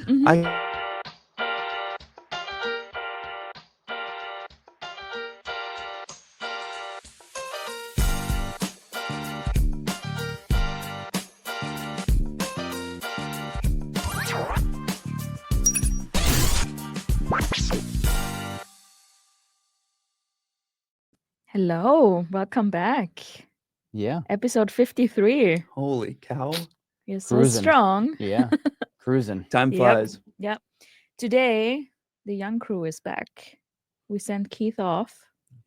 I Hello, welcome back. Yeah. Episode 53. holy cow, You're so Cruising. strong. Yeah. Cruising. time Yep. flies. Yep. Today, the young crew is back. We sent Keith off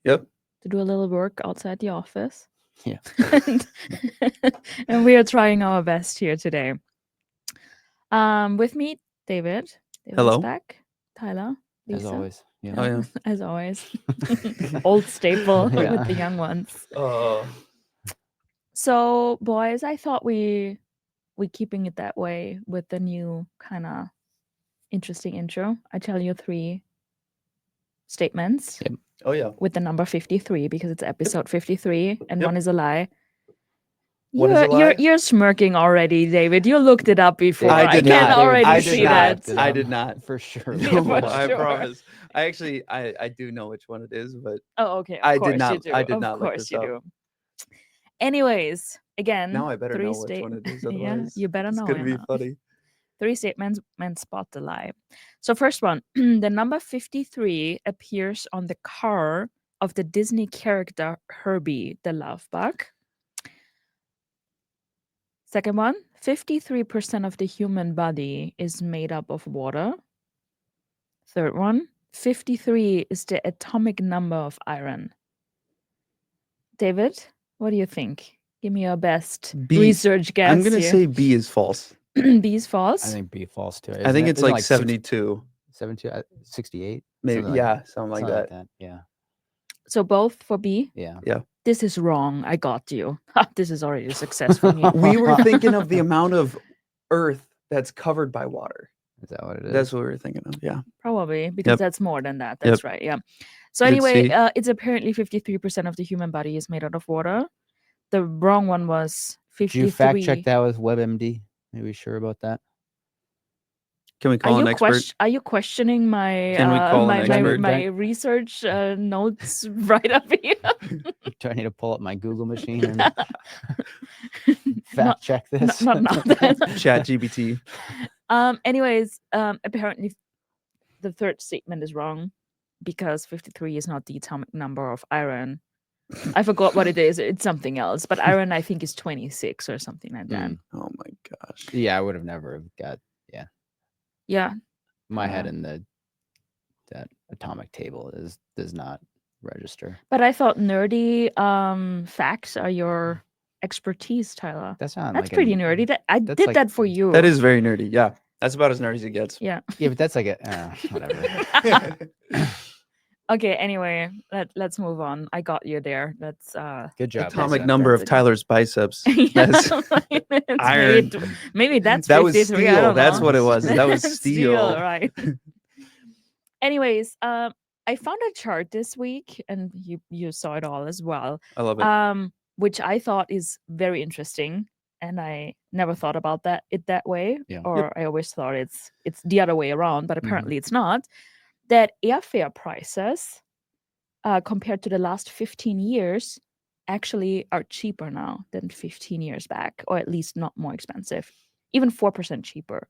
Yep. to do a little work outside the office. Yeah. and we are trying our best here today. With me, David. David Hello. is back. Tyler. Lisa. As always. Yeah. Oh yeah. As always. Old staple Yeah. with the young ones. Oh. So, boys, I thought we keeping it that way with the new kind of interesting intro. I tell you 3 statements Yep. Oh yeah. with the number 53 because it's episode 53 and Yep. one is a lie. One is a lie? You're smirking already, David. You looked it up before. I did can not. already I see did not. that. I did not. For sure. Yeah, for I sure. promise. I actually I do know which one it is, but Oh, okay. Of I course did not. You do. I did of not look course this you up. do. Anyways, again, Now I better 3 know which one it is. Otherwise, yeah, you better it's know. gonna be Anna. funny. 3 statements and spot the lie. So first one, the number 53 appears on the car of the Disney character Herbie the Love Bug. Second one, 53% of the human body is made up of water. Third one, 53 is the atomic number of iron. David, what do you think? Give me your best B. research guess. I'm gonna here. say B is false. B is false. I think B false too. I think it's Isn't like 72. 72, 68? Maybe. Something Yeah, something like something that. Yeah. So both for B? Yeah. This is wrong. I got you. This is already a success for me. We were thinking of the amount of Earth that's covered by water. Is that what it is? That's what we were thinking of. Yeah. Probably, because Yep. that's more than that. That's right. Yeah. So Good anyway, see. it's apparently 53% of the human body is made out of water. The wrong one was 53. Did you fact check that with WebMD? Are we sure about that? Can we call an expert? Are you questioning my Can we call an expert? my research notes right up here? Do I need to pull up my Google machine and fact check this? Not that. Chat GPT. Anyways, apparently the third statement is wrong because 53 is not the atomic number of iron. I forgot what it is. It's something else. But iron, I think, is 26 or something like that. Oh my gosh. Yeah, I would have never got Yeah. my head in that atomic table does not register. But I thought nerdy facts are your expertise, Tyler. That's not That's like pretty nerdy. I that's did like- that for you. That is very nerdy. Yeah. That's about as nerdy as it gets. Yeah. Yeah, but that's like a whatever. Okay, anyway, let's move on. I got you there. That's Good job. Atomic Lisa. number of That's a- Tyler's biceps. yeah, That's it's iron. Maybe that's That was 53. I steel. don't That's know. what it was. That was steel. right. Anyways, I found a chart this week, and you saw it all as well. I love it. Which I thought is very interesting, and I never thought about it that way. Yeah. Or I always thought it's the other way around, but apparently Mm-hmm. it's not. That airfare prices, compared to the last 15 years, actually are cheaper now than 15 years back, or at least not more expensive, even 4% cheaper.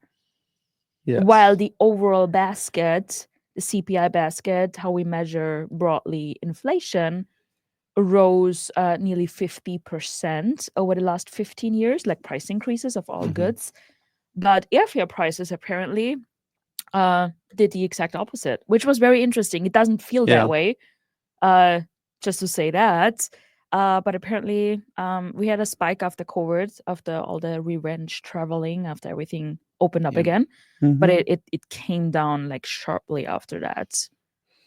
Yes. While the overall basket, the CPI basket, how we measure broadly inflation, rose nearly 50% over the last 15 years, like price increases of all Mhm. goods. But airfare prices apparently did the exact opposite, which was very interesting. It doesn't feel Yeah. that way, just to say that. But apparently we had a spike after COVID, after all the revenge traveling, after everything opened up Yeah. again. But Mhm. it came down like sharply after that.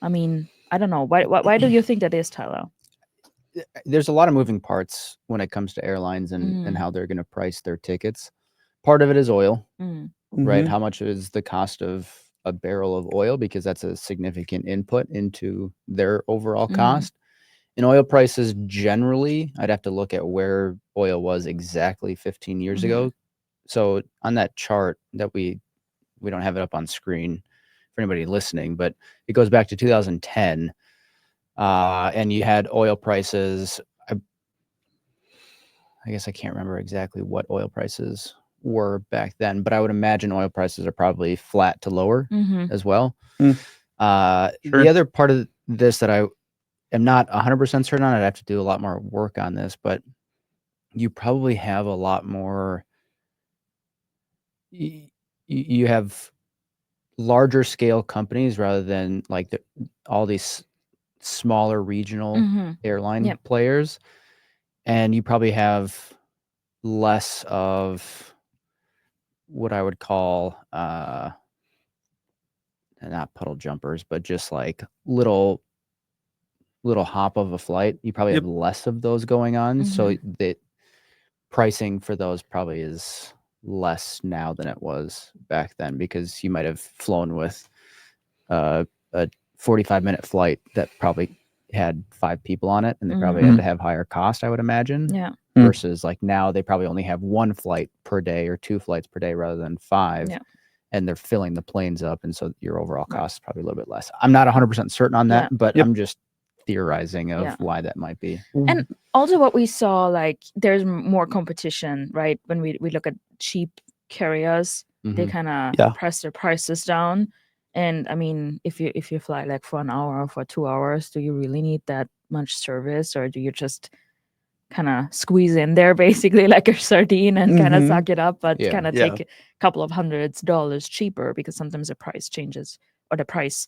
I mean, I don't know. Why do you think that is, Tyler? There's a lot of moving parts when it comes to airlines and Mm. how they're going to price their tickets. Part of it is oil, Mm. right? Mhm. How much is the cost of a barrel of oil? Because that's a significant input into their overall Mhm. cost. And oil prices generally, I'd have to look at where oil was exactly 15 years Mhm. ago. So on that chart that we we don't have it up on screen for anybody listening, but it goes back to 2010, and you had oil prices. I guess I can't remember exactly what oil prices were back then, but I would imagine oil prices are probably flat to lower as well. Mm. The other part of this that I am not 100% certain on, I'd have to do a lot more work on this, but you probably have a lot more. You have larger scale companies rather than like all these smaller regional airline Yep. players, and you probably have less of what I would call not puddle jumpers, but just like little hop of a flight. You probably have less of those going on, so the pricing for those probably is less now than it was back then, because you might have flown with a 45-minute flight that probably had 5 people on it, and they probably had to have higher cost, I would imagine. Yeah. Versus like now they probably only have 1 flight per day or 2 flights per day rather than 5. Yeah. And they're filling the planes up, and so your overall cost is probably a little bit less. I'm not 100% certain on that, but I'm just theorizing of why that might be. And also what we saw, like there's more competition, right? When we look at cheap carriers, they kind of press their prices down. And I mean, if you fly like for an hour or for 2 hours, do you really need that much service, or do you just kind of squeeze in there basically like a sardine and kind of suck it up, but kind of take a couple of $100s cheaper, because sometimes the price changes, or the price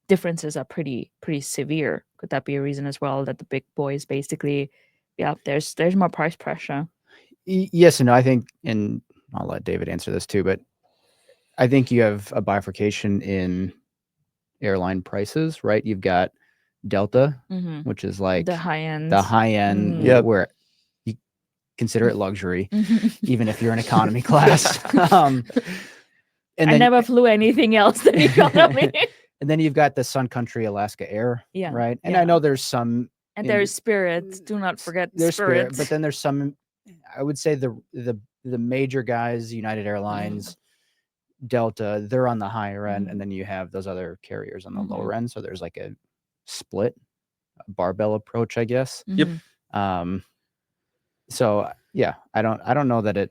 differences are pretty severe. Could that be a reason as well, that the big boys basically, there's more price pressure? Yes and no. I think, and I'll let David answer this too, but I think you have a bifurcation in airline prices, right? You've got Delta, which is like the high end, where you consider it luxury, even if you're in economy class. And I never flew anything else than economy. And then you've got the Sun Country Alaska Air, right? And I know there's some, and there's Spirit. Do not forget Spirit. But then there's some. I would say the major guys, United Airlines, Delta, they're on the higher end, and then you have those other carriers on the lower end. So there's like a split, a barbell approach, I guess. So yeah, I don't know that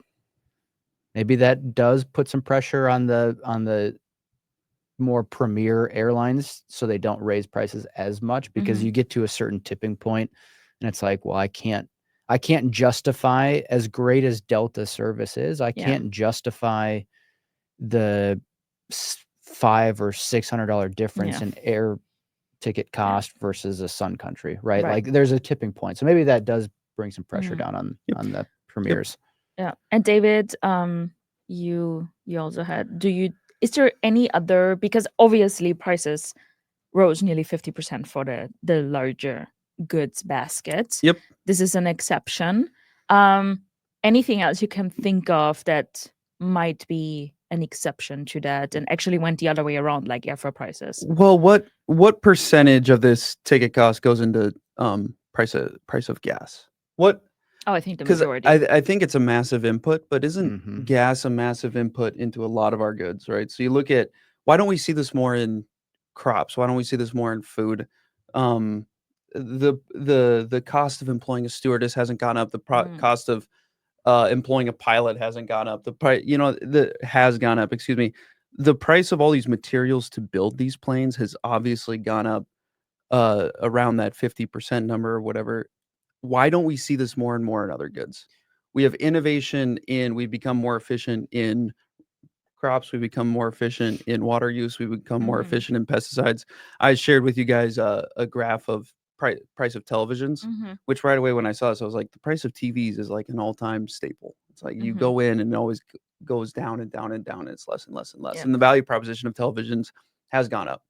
maybe that does put some pressure on the more premier airlines, so they don't raise prices as much, because you get to a certain tipping point and it's like, well, I can't justify, as great as Delta service is, I can't justify the $500 or $600 difference in air ticket cost versus a Sun Country, right? Like there's a tipping point. So maybe that does bring some pressure down on the premiers. Yeah. And David, you also had, is there any other, because obviously prices rose nearly 50% for the larger goods basket. This is an exception. Anything else you can think of that might be an exception to that and actually went the other way around, like airfare prices? Well, what percentage of this ticket cost goes into price of gas? What? Oh, I think the majority. I think it's a massive input, but isn't gas a massive input into a lot of our goods, right? So you look at, why don't we see this more in crops? Why don't we see this more in food? The cost of employing a stewardess hasn't gone up. The cost of employing a pilot hasn't gone up. The price, has gone up. Excuse me. The price of all these materials to build these planes has obviously gone up around that 50% number or whatever. Why don't we see this more and more in other goods? We have innovation we've become more efficient in crops. We become more efficient in water use. We become more efficient in pesticides. I shared with you guys a graph of price of televisions, which right away when I saw this, I was like, the price of TVs is like an all-time staple. It's like you go in and it always goes down and down and down, and it's less and less and less. And the value proposition of televisions has gone up.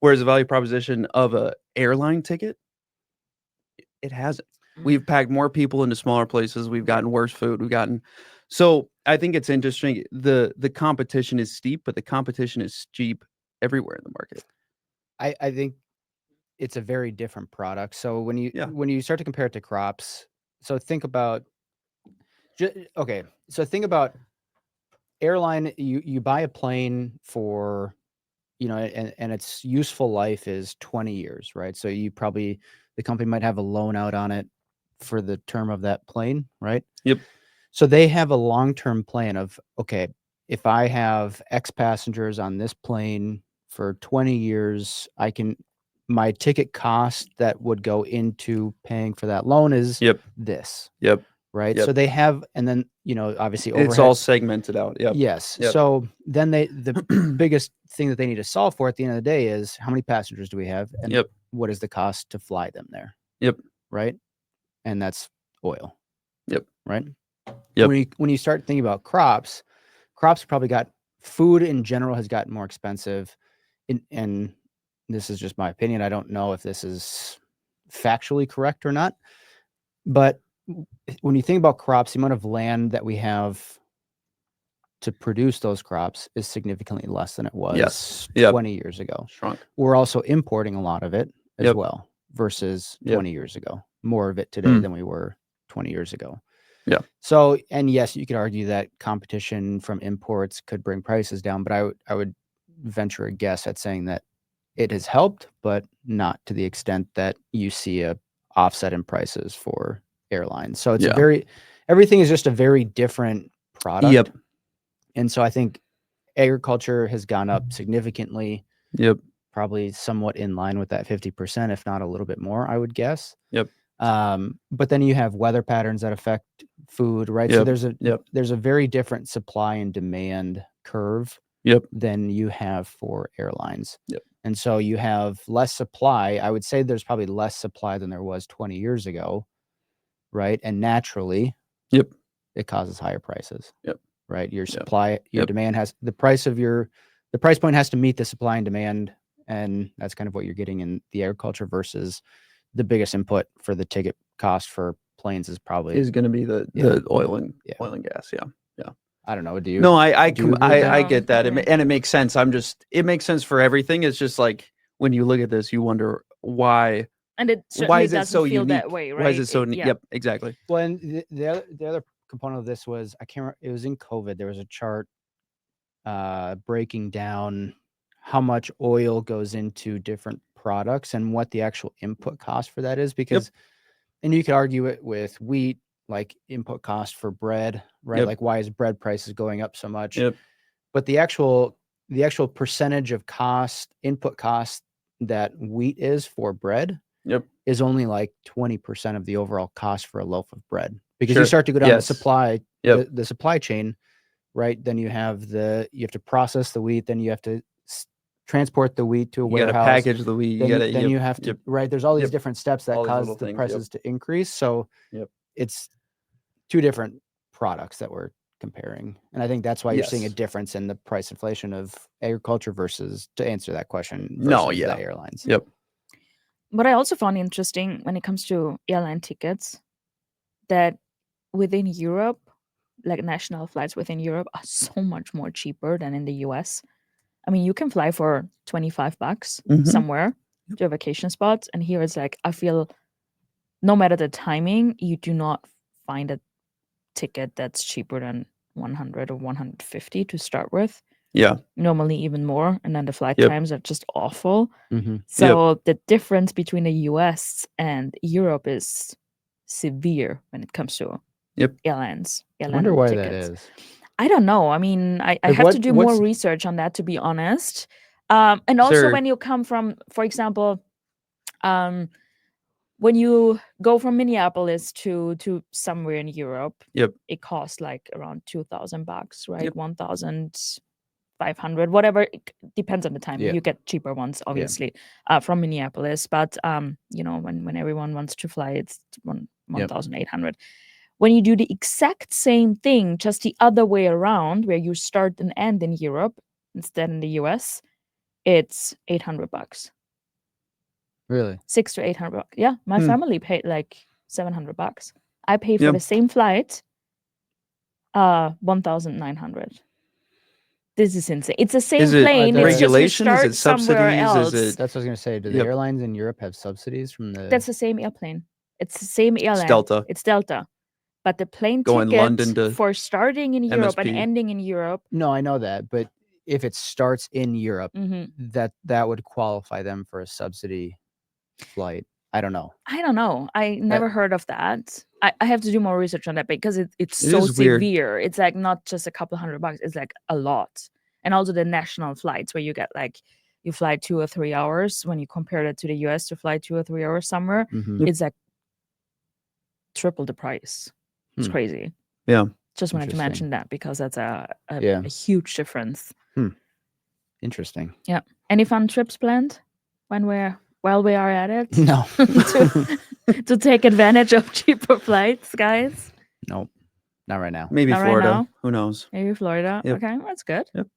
Whereas the value proposition of a airline ticket, it hasn't. We've packed more people into smaller places. We've gotten worse food. So I think it's interesting. The competition is steep, but the competition is steep everywhere in the market. I think it's a very different product. So when you start to compare it to crops, so think about airline, you buy a plane for, and its useful life is 20 years, right? So the company might have a loan out on it for the term of that plane, right? Yep. So they have a long-term plan of, okay, if I have X passengers on this plane for 20 years, my ticket cost that would go into paying for that loan is Yep. this, Yep. right? Yep. So they have, and then, obviously It's all segmented out. Yep. Yes. Yep. So then the biggest thing that they need to solve for at the end of the day is how many passengers do we have, and Yep. what is the cost to fly them there? Yep. Right. And that's oil. Yep. Right. Yep. When you start thinking about crops probably got food in general has gotten more expensive, and this is just my opinion. I don't know if this is factually correct or not, but when you think about crops, the amount of land that we have to produce those crops is significantly less than it was Yes. Yep. 20 years ago. Shrunk. We're also importing a lot of it as Yep. well versus Yep. 20 years ago. More of it today than we were 20 years ago. Yeah. So, and yes, you could argue that competition from imports could bring prices down, but I would venture a guess at saying that it has helped, but not to the extent that you see a offset in prices for airlines. So it's everything is just a very different product. Yep. And so I think agriculture has gone up significantly. Yep. Probably somewhat in line with that 50%, if not a little bit more, I would guess. Yep. But then you have weather patterns that affect food, right? Yep. So there's a very different supply and demand curve Yep. than you have for airlines. Yep. And so you have less supply. I would say there's probably less supply than there was 20 years ago, right? And naturally, Yep. it causes higher prices. Yep. Right? Your supply, your Yep. demand the price point has to meet the supply and demand, and that's kind of what you're getting in the agriculture versus the biggest input for the ticket cost for planes is probably going to be the oil and gas. Yeah. I don't know. Do you? No, I do you agree with I that? get that, Yeah. and it makes sense. It makes sense for everything. It's just like when you look at this, you wonder why. And it Why certainly is it doesn't so feel unique? that way, right? Why is it so? Yeah. Yep, exactly. Well, and the other component of this was I can't remember, it was in COVID. There was a chart breaking down how much oil goes into different products and what the actual input cost for that is, because and you could argue it with wheat, like input cost for bread, right? Yep. Like why is bread prices going up so much? Yep. But the actual percentage of input cost that wheat is for bread Yep. is only like 20% of the overall cost for a loaf of bread. Because you Sure. start to go down Yes. the supply, Yep. the supply chain, right? Then you have to process the wheat, then you have to transport the wheat to a You got to warehouse. package the wheat. Then you have to, right? There's all these Yep. different steps that All these cause little the things, prices to increase. So Yep. it's two different products that we're comparing. And I think that's why you're seeing a Yes. difference in the price inflation of agriculture versus, to answer that question, No, versus yeah. the airlines. Yep. What I also found interesting when it comes to airline tickets, that within Europe, like national flights within Europe are so much more cheaper than in the US. I mean, you can fly for $25 Mhm. somewhere to a vacation spot, and here it's like, I feel no matter the timing, you do not find a ticket that's cheaper than 100 or 150 to start with. Yeah. Normally even more, and then the flight Yep. times are just awful. Mm-hmm. So the difference between the US and Europe is severe when it comes to airlines. I wonder why tickets. that is. I don't know. I mean, I Like, have to do more what's- research on that, to be honest. And also Sure. when you come from, for example, when you go from Minneapolis to somewhere in Europe, Yep. it costs like around $2,000, right? Yep. 1,500, whatever. It depends on the time. Yeah. You get cheaper ones, obviously, from Minneapolis. But when everyone wants to fly, it's 1,800. When you do the exact same thing, just the other way around, where you start and end in Europe instead in the US, it's $800. Really? $600 to $800. Yeah, my family paid like $700. I pay for Yep. the same flight, 1,900. This is insane. It's the same Is it plane. It's just you regulations? Is start it somewhere subsidies? else. Is it That's what I was going to say. Do the Yep. airlines in Europe have subsidies from the... That's the same airplane. It's the same airline. Delta. It's Delta. But the plane Going ticket London to for starting in Europe and MSP. ending in Europe. No, I know that, but if it starts in Europe, that would qualify them for a subsidy flight. I don't know. I never heard of that. I have to do more research on that because it's It so is weird. severe. It's like not just a couple $100, it's like a lot. And also the national flights where you get like you fly 2 or 3 hours. When you compare that to the US to fly 2 or 3 hours somewhere, it's like triple the price. It's crazy. Yeah. Just wanted to Interesting. mention that because that's a Yeah. huge difference. Interesting. Yeah. Any fun trips planned while we are at it? No. to take advantage of cheaper flights, guys? Nope. Not right now. Maybe Not right Florida. now? Who knows? Maybe Florida. Yep. Okay, that's good. Yep.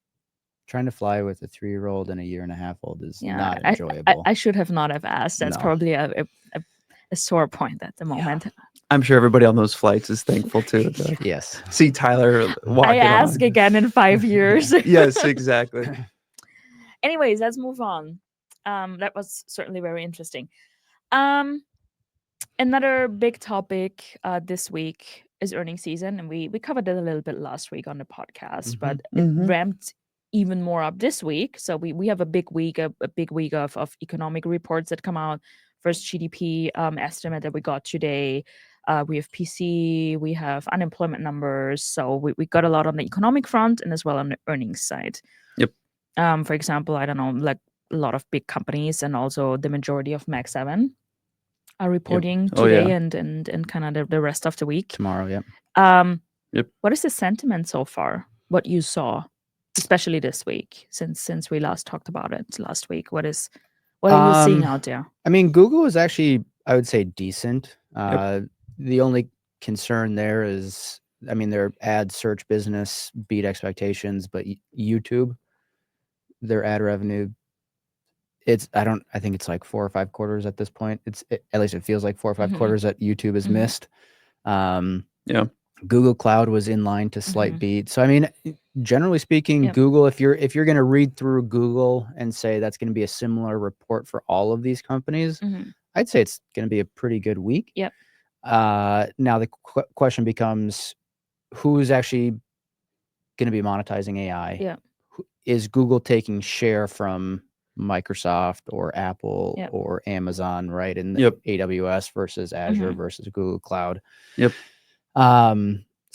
Trying to fly with a 3-year-old and a 1.5-year-old is Yeah, not enjoyable. I should have not have asked. That's No. probably a sore point at the moment. I'm sure everybody on those flights is thankful too. To Yes. see Tyler walking I ask on. again in 5 years. Yes, exactly. Anyways, let's move on. That was certainly very interesting. Another big topic this week is earnings season, and we covered it a little bit last week on the podcast, but it ramped even more up this week. So we have a big week of economic reports that come out. First GDP estimate that we got today. We have PC, we have unemployment numbers. So we got a lot on the economic front and as well on the earnings side. Yep. For example, I don't know, like a lot of big companies and also the majority of Mag 7 are reporting today and kind of the rest of the week. Tomorrow, yep. What is the sentiment so far? What you saw, especially this week, since we last talked about it last week? What are you seeing out there? I mean, Google is actually, I would say, decent. The only concern there is, I mean, their ad search business beat expectations, but YouTube, their ad revenue, I think it's like 4 or 5 quarters at this point. At least it feels like 4 or 5 quarters that YouTube has missed. Google Cloud was in line to slight beat. So I mean, generally speaking, Google, if you're going to read through Google and say that's going to be a similar report for all of these companies, I'd say it's going to be a pretty good week. Yep. Now the question becomes, who's actually going to be monetizing AI? Yeah. Is Google taking share from Microsoft or Apple or Amazon, right? In the AWS versus Azure versus Google Cloud. Yep. So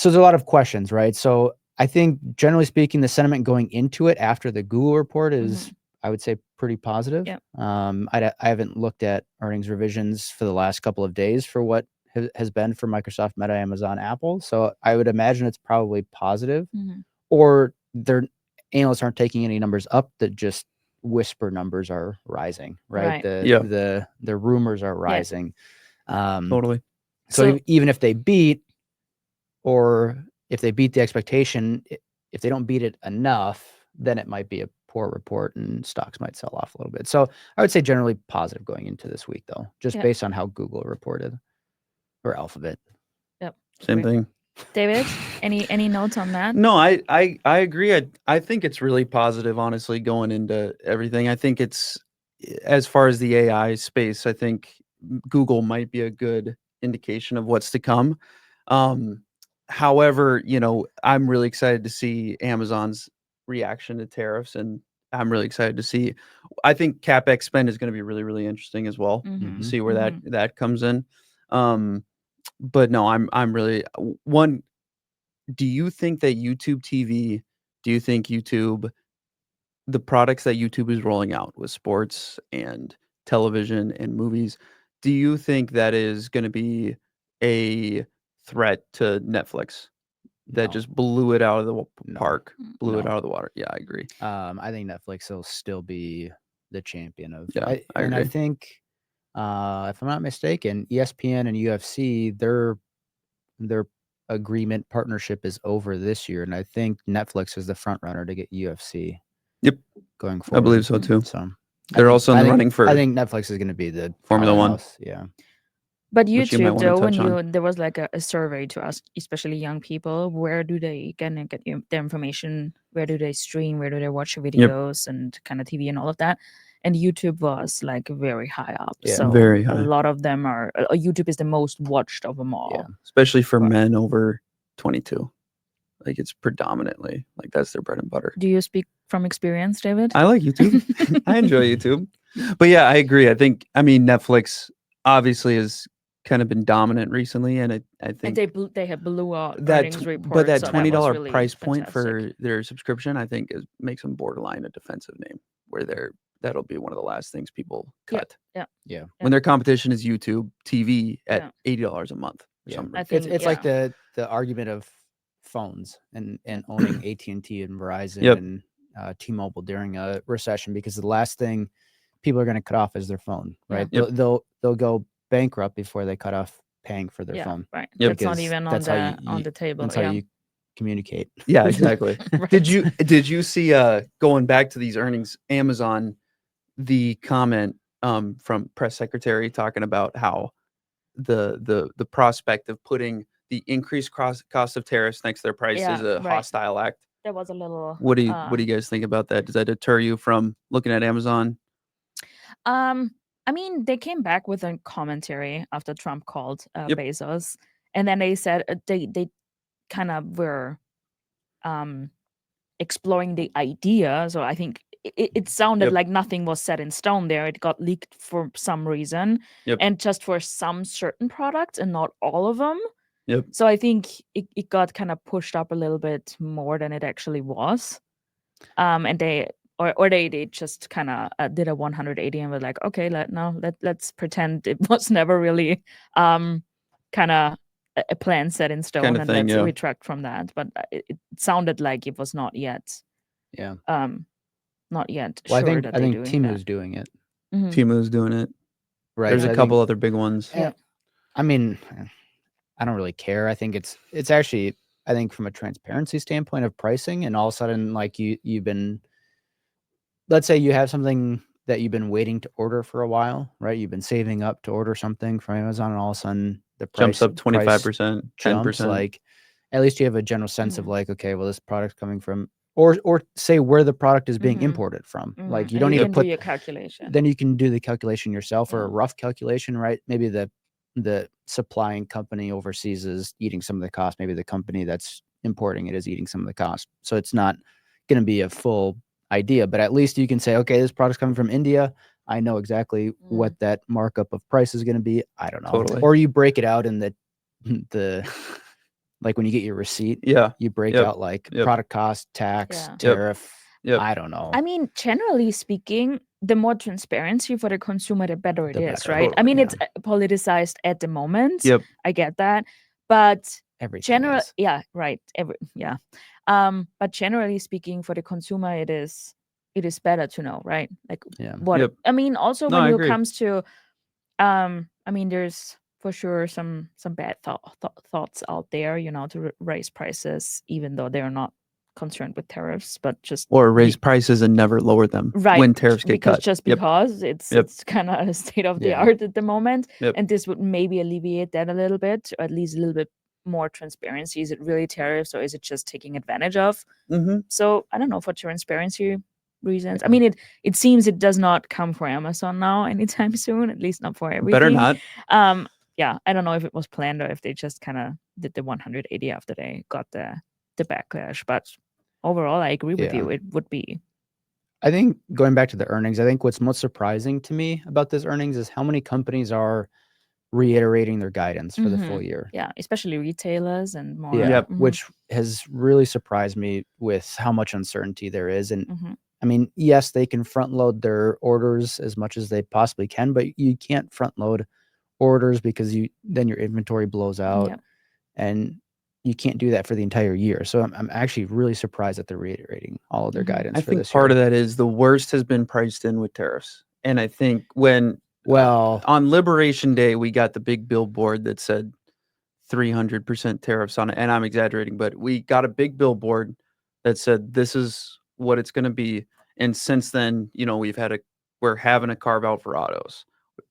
there's a lot of questions, right? So I think generally speaking, the sentiment going into it after the Google report is, I would say, pretty positive. Yep. I haven't looked at earnings revisions for the last couple of days for what has been for Microsoft, Meta, Amazon, Apple. So I would imagine it's probably positive, or their analysts aren't taking any numbers up, that just whisper numbers are rising, right? The rumors are rising. Totally. So even if they beat, or if they beat the expectation, if they don't beat it enough, then it might be a poor report and stocks might sell off a little bit. So I would say generally positive going into this week, though, just based on how Google reported, or Alphabet. Yep. Same thing. David, any notes on that? No, I agree. I think it's really positive, honestly, going into everything. I think it's, as far as the AI space, I think Google might be a good indication of what's to come. However, I'm really excited to see Amazon's reaction to tariffs, and I'm really excited to see, I think CapEx spend is going to be really, really interesting as well, to see where that comes in. But no, I'm really one. Do you think that YouTube TV, the products that YouTube is rolling out with sports and television and movies, do you think that is going to be a threat to Netflix that just blew it out of the park, blew it out of the water? Yeah, I agree. I think Netflix will still be the champion of. Yeah, I agree. And I think, if I'm not mistaken, ESPN and UFC, their agreement partnership is over this year, and I think Netflix is the front runner to get UFC. Yep, going forward. I believe so too. So they're also in the running for. I think Netflix is going to be the Formula One. Yeah. But YouTube, though, there was like a survey to ask, especially young people, where do they get their information? Where do they stream? Where do they watch videos and kind of TV and all of that? and YouTube was like very high up. Yeah. So Very a high. lot of them are. YouTube is the most watched of them all. Yeah. Especially for Right. men over 22. Like it's predominantly like that's their bread and butter. Do you speak from experience, David? I like YouTube. I enjoy YouTube. But yeah, I agree. I mean, Netflix obviously has kind of been dominant recently, and I And think they have blew out that earnings report. but that so $20 was really price point fantastic. for their subscription, I think makes them borderline a defensive name, where that'll be one of the last things people cut. Yeah. When their competition is YouTube TV at Yeah. $80 a month. Yeah. Something I ridiculous. think It's like the argument of phones and owning AT&T and Verizon Yep. and T-Mobile during a recession, because the last thing people are going to cut off is their phone, right? Yep. They'll go bankrupt before they cut off paying for their phone. Right. Yep. That's not Because even on that's how on the table. That's how you communicate. Yeah, exactly. Right. Did you see going back to these earnings, Amazon, the comment from press secretary talking about how the prospect of putting the increased cost of tariffs next to their price is a hostile act. That was a little. What do you guys think about that? Does that deter you from looking at Amazon? I mean, they came back with a commentary after Trump called Yep. Bezos, and then they said they kind of were exploring the idea. So I think it sounded Yep. like nothing was set in stone there. It got leaked for some reason, Yep. and just for some certain products and not all of them. Yep. So I think it got kind of pushed up a little bit more than it actually was. And they just kind of did a 180 and were like, okay, let's pretend it was never really kind of a plan set in stone, Kinda and thing, let's yeah. retract from that. But it sounded like it was not yet. Yeah. Not yet. Well, sure I that think they're doing Timu's that. doing it. Mhm. Timu's doing it. Right. There's So a I couple think- other big ones. Yeah. I mean, I don't really care. I think it's actually, I think from a transparency standpoint of pricing, and all of a sudden, like you've been, let's say you have something that you've been waiting to order for a while, right? You've been saving up to order something from Amazon, and all of a sudden the price Jumps up 25%, jumps. 10%. Like, at least you have a general sense of Mhm. like, okay, well, this product's coming from, or say where the product is being Mhm. imported from. Like, Mhm. you And don't need to can put do your calculation. then you can do the calculation yourself, or a Yeah. rough calculation, right? Maybe the supplying company overseas is eating some of the cost. Maybe the company that's importing it is eating some of the cost. So it's not going to be a full idea, but at least you can say, okay, this product's coming from India. I know exactly what that markup of price is going to be. I don't know. Totally. Or you break it out in the like when you get your receipt, Yeah. you break Yep. out like Yep. product cost, tax, Yeah. tariff. Yep. I don't know. I mean, generally speaking, the more transparency for the consumer, the better it The is, better. right? I Totally, mean, yeah. it's politicized at the moment. Yep. I get that, but Everything is. yeah, right. But generally speaking, for the consumer, it is better to know, right? Like Yeah. what Yep. I mean. Also, No, when I it agree. comes to, I mean, there's for sure some bad thoughts out there, to raise prices, even though they're not concerned with tariffs, but just Or raise prices and never lower them right when tariffs get because cut. just Yep. because it's kind of a state of the Yeah. art at the moment. Yep. And this would maybe alleviate that a little bit, or at least a little bit more transparency. Is it really tariffs, or is it just taking advantage of? Mm-hmm. So I don't know, for transparency reasons. I mean, it seems it does not come for Amazon now anytime soon, at least not for everything. Better not. Yeah, I don't know if it was planned or if they just kind of did the 180 after they got the backlash. But overall, I agree with Yeah. you. It would be. I think going back to the earnings, I think what's most surprising to me about this earnings is how many companies are reiterating their guidance for the full year. Yeah, especially retailers and more. Yeah, Yep. which has really surprised me with how much uncertainty there is. And Mhm. I mean, yes, they can front load their orders as much as they possibly can, but you can't front load orders because then your inventory blows out, Yep. and you can't do that for the entire year. So I'm actually really surprised that they're reiterating all of their guidance I for think this part year. of that is the worst has been priced in with tariffs. And I think when on Liberation Day, we got the big billboard that said 300% tariffs on it. And I'm exaggerating, but we got a big billboard that said this is what it's going to be. And since then, we're having a carve out for autos,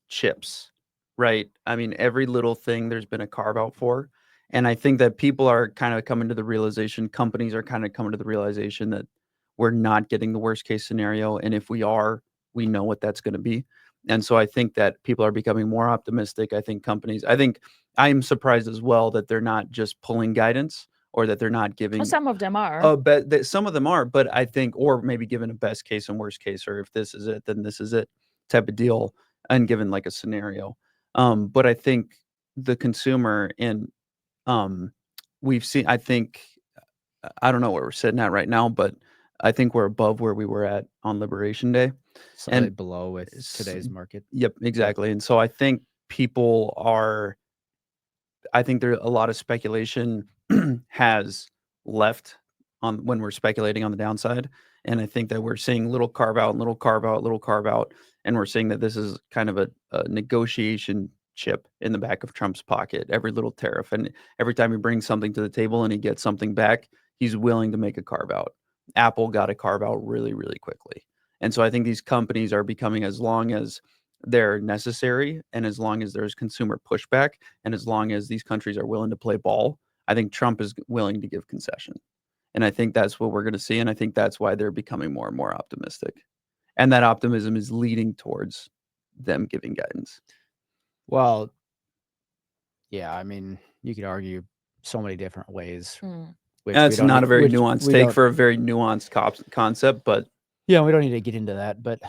chips, right? I mean, every little thing there's been a carve out for. And I think that people are kind of coming to the realization, companies are kind of coming to the realization that we're not getting the worst case scenario. And if we are, we know what that's going to be. And so I think that people are becoming more optimistic. I think I'm surprised as well that they're not just pulling guidance, or that they're not giving. Well, some of them are. But some of them are, but I think, or maybe given a best case and worst case, or if this is it, then this is it type of deal, and given like a scenario. But I think the consumer and we've seen, I think, I don't know where we're sitting at right now, but I think we're above where we were at on Liberation Day. Slightly And below with today's market. Yep, exactly. And so I think I think there a lot of speculation has left on when we're speculating on the downside. And I think that we're seeing little carve out, little carve out, little carve out. And we're seeing that this is kind of a negotiation chip in the back of Trump's pocket, every little tariff. And every time he brings something to the table and he gets something back, he's willing to make a carve out. Apple got a carve out really, really quickly. And so I think these companies are becoming, as long as they're necessary and as long as there's consumer pushback and as long as these countries are willing to play ball, I think Trump is willing to give concession. And I think that's what we're going to see. And I think that's why they're becoming more and more optimistic. And that optimism is leading towards them giving guidance. Well, yeah, I mean, you could argue so many different ways. That's not a very nuanced take for a very nuanced concept, but yeah, we don't need to get into that. But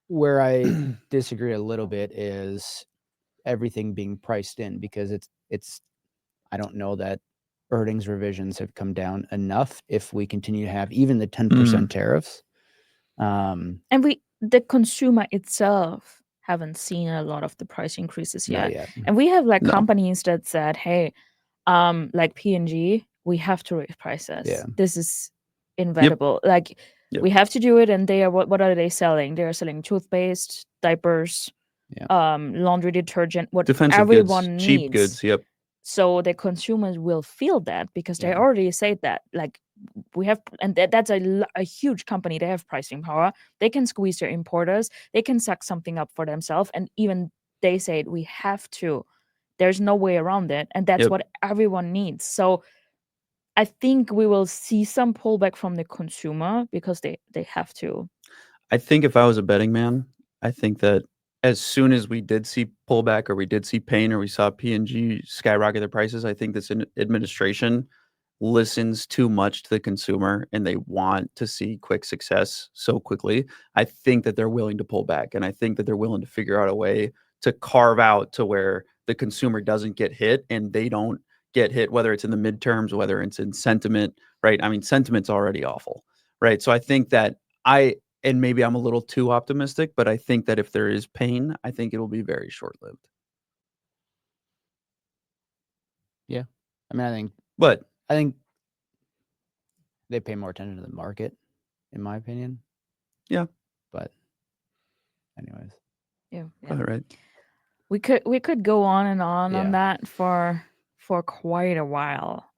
where I disagree a little bit is everything being priced in, because it's I don't know that earnings revisions have come down enough if we continue to have even the 10% tariffs. And the consumer itself haven't seen a lot of the price increases yet. And we have companies that said, hey, like P&G, we have to raise prices. Yeah. This is inevitable. We have to do it. And they are, what are they selling? They are selling toothpaste, diapers, laundry detergent, what defensive everyone goods, needs. Cheap goods. Yep. So the consumers will feel that, because they already said that, like, we have, and that's a huge company. They have pricing power. They can squeeze their importers. They can suck something up for themselves. And even they said, we have to. There's no way around it. And that's what everyone needs. So I think we will see some pullback from the consumer because they have to. I think if I was a betting man, I think that as soon as we did see pullback, or we did see pain, or we saw P&G skyrocket their prices, I think this administration listens too much to the consumer and they want to see quick success so quickly. I think that they're willing to pull back, and I think that they're willing to figure out a way to carve out to where the consumer doesn't get hit and they don't get hit, whether it's in the midterms, whether it's in sentiment, right? I mean, sentiment's already awful, right? So I think that and maybe I'm a little too optimistic, but I think that if there is pain, I think it'll be very short-lived. Yeah. I mean, I think they pay more attention to the market, in my opinion. Yeah. But anyways. Yeah. All right. We could go on and on that for quite a while.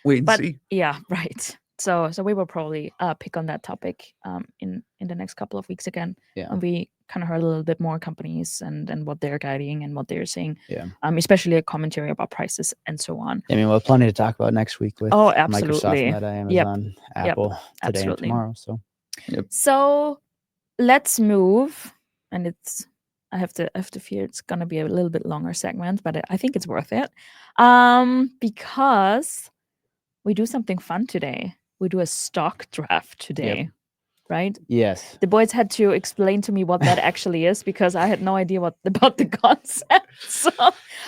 Wait and see. Yeah, right. So we will probably pick on that topic in the next couple of weeks again. Yeah. And we kind of heard a little bit more companies and what they're guiding and what they're saying. Yeah. Especially a commentary about prices and so on. I mean, we'll have plenty to talk about next week with absolutely. Microsoft, Meta, Amazon, Apple today and tomorrow. So let's move, and I have to fear it's gonna be a little bit longer segment, but I think it's worth it. Because we do something fun today. We do a stock draft today, right? Yes. The boys had to explain to me what that actually is, because I had no idea about the concept. So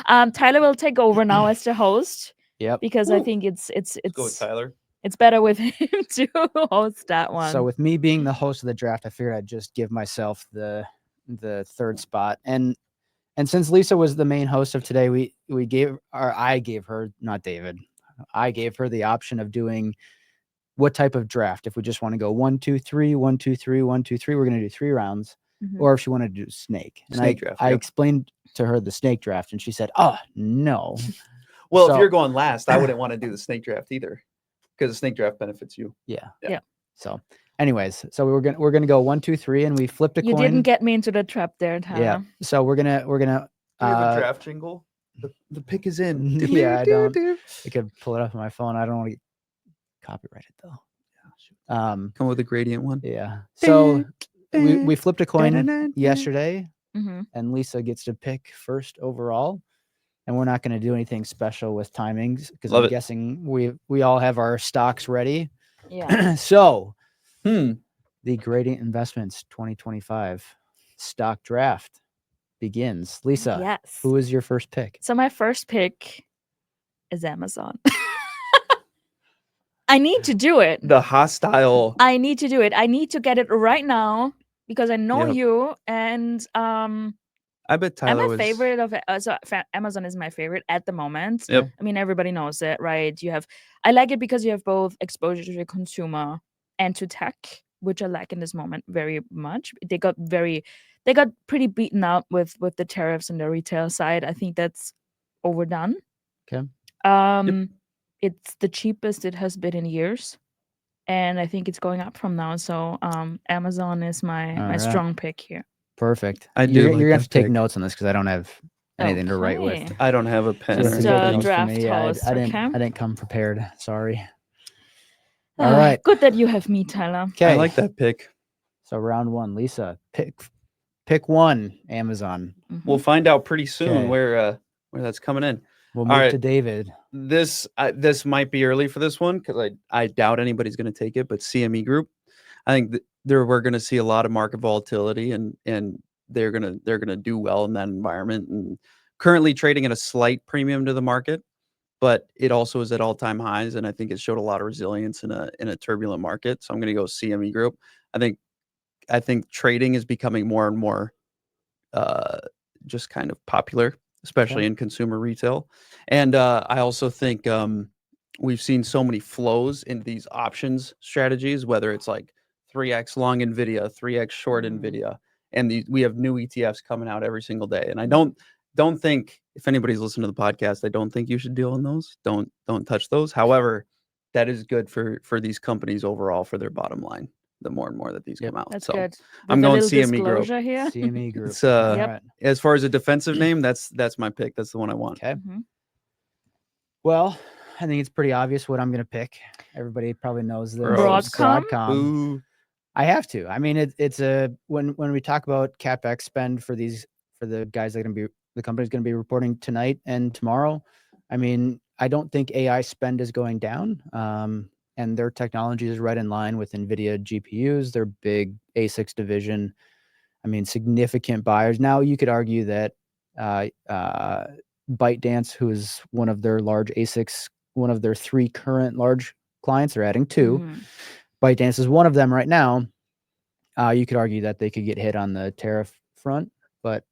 Tyler will take over now as the host. Yep. Because I think it's Go with Tyler. It's better with him to host that one. So with me being the host of the draft, I figured I'd just give myself the third spot. And since Lisa was the main host of today, I gave her, not David, I gave her the option of doing what type of draft. If we just want to go 1, 2, 3, 1, 2, 3, 1, 2, 3, we're going to do 3 rounds. Or if she wanted to do snake. And I explained to her the snake draft, and she said, "Oh, no." Well, if you're going last, I wouldn't want to do the snake draft either, because the snake draft benefits you. Yeah. So anyways, so we're gonna go 1, 2, 3, and we flipped a coin. You didn't get me into the trap there, Tyler. Yeah. So we're gonna Do you have a draft jingle? The pick is in. Yeah, I don't. I could pull it up on my phone. I don't want to get copyrighted though. Come with a gradient one. Yeah. So we flipped a coin yesterday, Mm-hmm. and Lisa gets to pick first overall. And we're not going to do anything special with timings because Love I'm it. guessing we all have our stocks ready. Yeah. So Hmm. the Gradient Investments 2025 stock draft begins. Lisa, Yes. who is your first pick? So my first pick is Amazon. I need to do it. The hostile. I need to do it. I need to get it right now because I know Yep. you, and I bet I'm Tyler a was. favorite of it. Amazon is my favorite at the moment. Yep. I mean, everybody knows it, right? I like it because you have both exposure to the consumer and to tech, which I like in this moment very much. They got pretty beaten up with the tariffs on the retail side. I think that's overdone. Okay. It's the cheapest it has been in years, and I think it's going up from now. So Amazon is my right. strong pick here. Perfect. I do You're like gonna have that to take pick. notes on this because I don't have anything to write with. Okay. I don't have a pen. So you have to Just, take uh, notes for draft me. Yeah, host, I didn't. okay? I didn't come prepared. Sorry. All right. Good that you have me, Tyler. Okay. I like that pick. So round one, Lisa, pick one. Amazon. Mhm. We'll find out pretty soon Okay. where that's coming in. We'll All move right. to David. This might be early for this one because I doubt anybody's going to take it. But CME Group, I think we're going to see a lot of market volatility, and they're gonna do well in that environment. And currently trading at a slight premium to the market, but it also is at all-time highs, and I think it showed a lot of resilience in a turbulent market. So I'm going to go CME Group. I think trading is becoming more and more just kind of popular, especially in consumer retail. And I also think we've seen so many flows into these options strategies, whether it's like 3x long NVIDIA, 3x short NVIDIA, and we have new ETFs coming out every single day. And I don't think, if anybody's listening to the podcast, I don't think you should deal in those. Don't touch those. However, that is good for these companies overall for their bottom line. The more and more that these come out, That's so good. I'm With a going little CME Group. disclosure here. CME Group. It's All Yep. right. as far as a defensive name, that's my pick. That's the one I want. Okay. Mhm. Well, I think it's pretty obvious what I'm going to pick. Everybody probably knows this. Broadcom? Ooh. I have to. I mean, it's a when we talk about CapEx spend for the guys that are going to be the company's going to be reporting tonight and tomorrow. I mean, I don't think AI spend is going down. And their technology is right in line with NVIDIA GPUs, their big ASICs division. I mean, significant buyers. Now, you could argue that ByteDance, who is one of their large ASICs, one of their 3 current large clients, are adding 2. Mhm. ByteDance is one of them right now. You could argue that they could get hit on the tariff front, but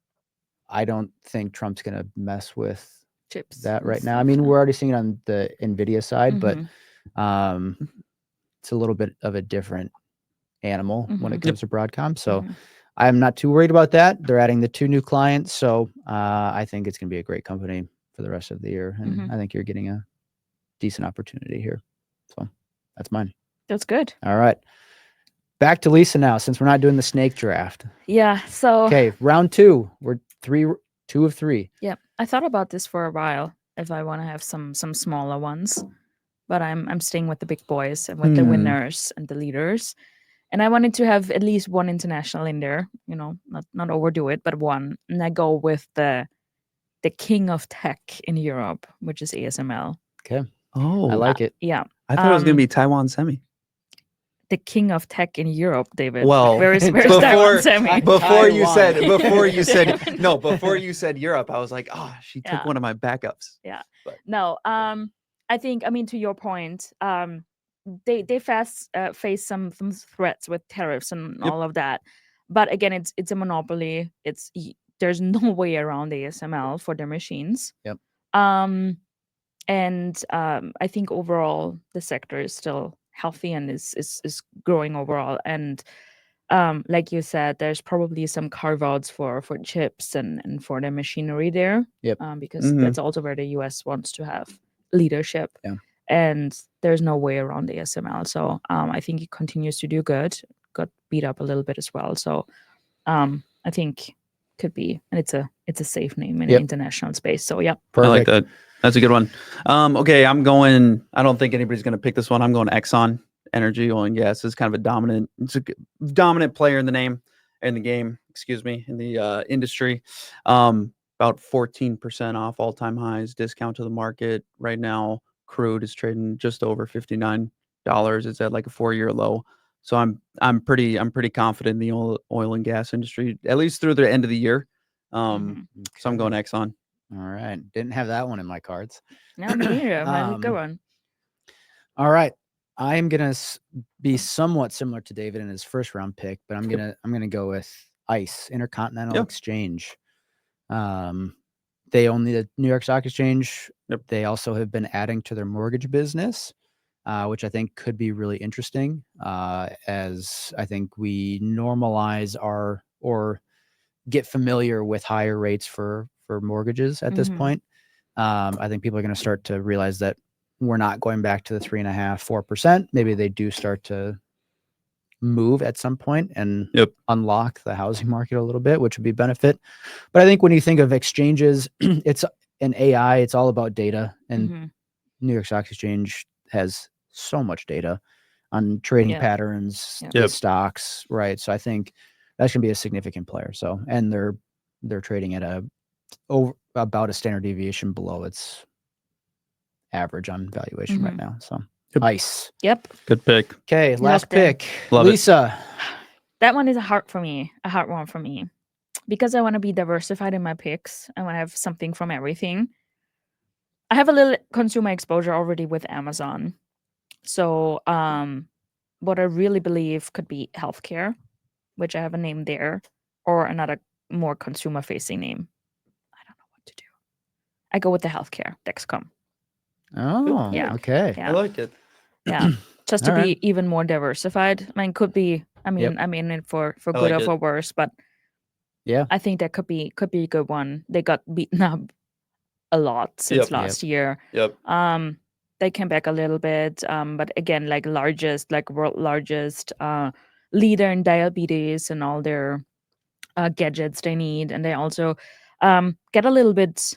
I don't think Trump's going to mess with Chips. that and right now. I stuff, mean, yeah. we're already seeing it on the NVIDIA side, but Mhm. it's a little bit of a different animal when it Mhm. comes to Broadcom. So Mhm. I'm not too worried about that. They're adding the 2 new clients. So I think it's going to be a great company for the rest of the year. And Mhm. I think you're getting a decent opportunity here. So that's mine. That's good. All right. Back to Lisa now, since we're not doing the snake draft. Yeah. So Okay. Round 2. We're 2 of 3. yeah, I thought about this for a while if I want to have some smaller ones, but I'm staying with the big boys and with the winners and the leaders. And I wanted to have at least one international in there, not overdo it, but one. And I go with the king of tech in Europe, which is ASML. Okay. Oh, I like it. Yeah. I thought it was going to be Taiwan Semi. The king of tech in Europe, David. Well, where's before- Taiwan Semi? Before you Taiwan. said Europe, I was like, she took Yeah. one of my backups. No, I think, to your point, they face some threats with tariffs and Yep. all of that, but again, it's a monopoly. There's no way around ASML for their machines. Yep. And I think overall the sector is still healthy and is growing overall. And like you said, there's probably some carve-outs for chips and for the machinery there. Yep. Because Mhm. that's also where the US wants to have leadership. Yeah. And there's no way around the ASML. So I think it continues to do good. Got beat up a little bit as well. So I think could be, and it's a safe name in the international space. So yeah. Perfect. I like that. That's a good one. Okay, I don't think anybody's going to pick this one. I'm going Exxon Energy, oil and gas. It's kind of it's a dominant player in the name. in the game, excuse me, in the industry. About 14% off all-time highs, discount to the market right now. Crude is trading just over $59. It's at like a 4-year low. So I'm pretty confident in the oil and gas industry, at least through the end of the year. So I'm going Exxon. All right. Didn't have that one in my cards. No, me neither. That's a good one. All right. I am gonna be somewhat similar to David in his first round pick, but I'm gonna go with ICE, Intercontinental Exchange. They own the New York Stock Exchange. They also have been adding to their mortgage business, which I think could be really interesting, as I think we normalize or get familiar with higher rates for mortgages at this point. I think people are going to start to realize that we're not going back to the 3.5-4%. Maybe they do start to move at some point and unlock the housing market a little bit, which would be benefit. But I think when you think of exchanges, it's an AI, it's all about data, and New York Stock Exchange has so much data on trading patterns, the stocks, right? So I think that's going to be a significant player. So, and they're trading at about a standard deviation below its average on valuation right now. So ICE. Yep. Good pick. Okay, last pick. Love Lisa. That one is a hard one for me. Because I want to be diversified in my picks. I want to have something from everything. I have a little consumer exposure already with Amazon. So what I really believe could be healthcare, which I have a name there, or another more consumer-facing name. I don't know what to do. I go with the healthcare, Dexcom. Oh, yeah. Okay. Yeah. I like it. Yeah. Just to All be even more diversified. I mean, could be, I mean it for good or for worse, but I think that could be a good one. They got beaten up a lot since last year. They came back a little bit, but again, like world largest leader in diabetes and all their gadgets they need, and they also get a little bit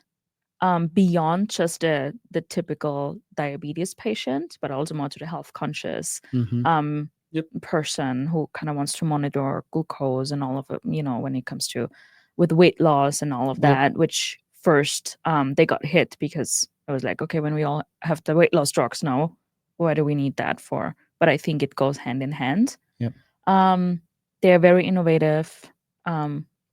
beyond just the typical diabetes patient, but also more to the health conscious person who kind of wants to monitor glucose and all of it, when it comes to with weight loss and all of that, which first they got hit because I was like, okay, when we all have the weight loss drugs now, what do we need that for? But I think it goes hand in hand. They're very innovative,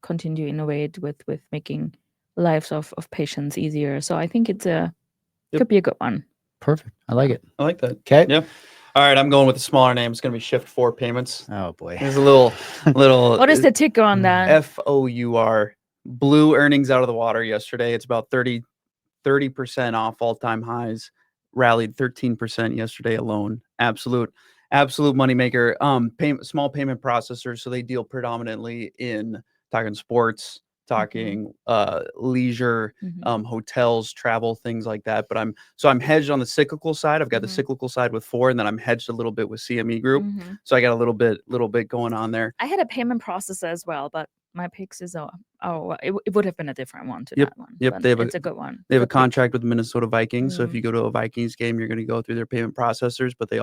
continue to innovate with making lives of patients easier. So I think it's could be a good one. Perfect. I like it. I like that. Okay. Yep. All right, I'm going with a smaller name. It's going to be Shift 4 Payments. Oh boy. There's a little. What is the ticker on that? FOUR. Blew earnings out of the water yesterday. It's about 30% off all-time highs. Rallied 13% yesterday alone. Absolute moneymaker. Small payment processors, so they deal predominantly in talking sports, talking leisure, hotels, travel, things like that. But I'm hedged on the cyclical side. I've got the cyclical side with 4, and then I'm hedged a little bit with CME Group. So I got a little bit going on there. I had a payment processor as well, but my picks is it would have been a different one to that one. Yep, it's a good one. They have a contract with the Minnesota Vikings, so if you go to a Vikings game, you're going to go through their payment processors. But they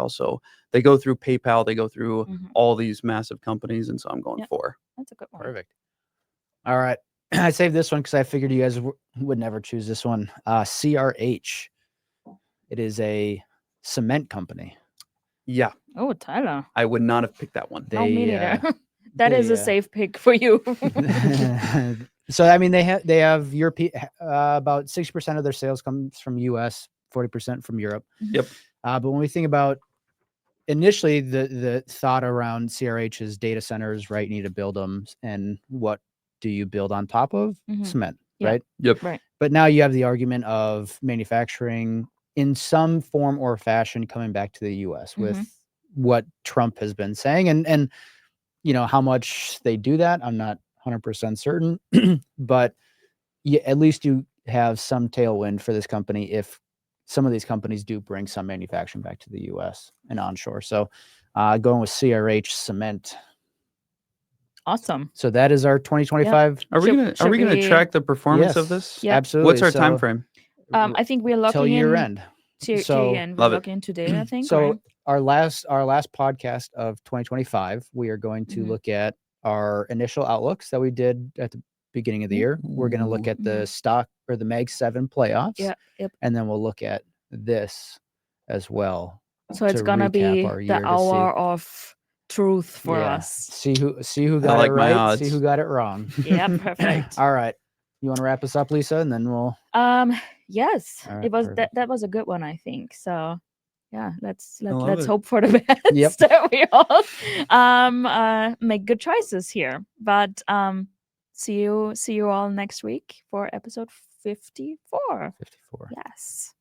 go through PayPal, they go through all these massive companies, and so I'm going 4. That's a good one. Perfect. All right, I saved this one because I figured you guys would never choose this one. CRH. It is a cement company. Yeah. Oh, Tyler. I would not have picked that one. No, me neither. That is a safe pick for you. So I mean, they have European. About 60% of their sales comes from U.S., 40% from Europe. Yep. But when we think about initially the thought around CRH is data centers, right? You need to build them, and what do you build on top of? Cement, right? Yep. Right. But now you have the argument of manufacturing in some form or fashion coming back to the U.S. with what Trump has been saying, and how much they do that, I'm not 100% certain, but at least you have some tailwind for this company if some of these companies do bring some manufacturing back to the U.S. and onshore. So going with CRH Cement. Awesome. So that is our 2025. Are we gonna track the performance of this? Yeah. Absolutely. What's our time frame? I think we're locking till year end. So we're looking today, I think. So right? our last podcast of 2025, we are going to look at our initial outlooks that we did at the beginning of the year. We're going to look at the stock or the Mag 7 playoffs. Yeah. Yep. And then we'll look at this as well. So it's to gonna recap be our year the to see- hour of truth for Yeah. us. See who got like it my right, see odds. who got it wrong. Yeah, perfect. All right. You want to wrap us up, Lisa, and then we'll Yes, All right, it was perfect. that was a good one, I think. So yeah, let's love it. hope for the best. Yep. That we all make good choices here. But see you all next week for episode 54. 54. Yes.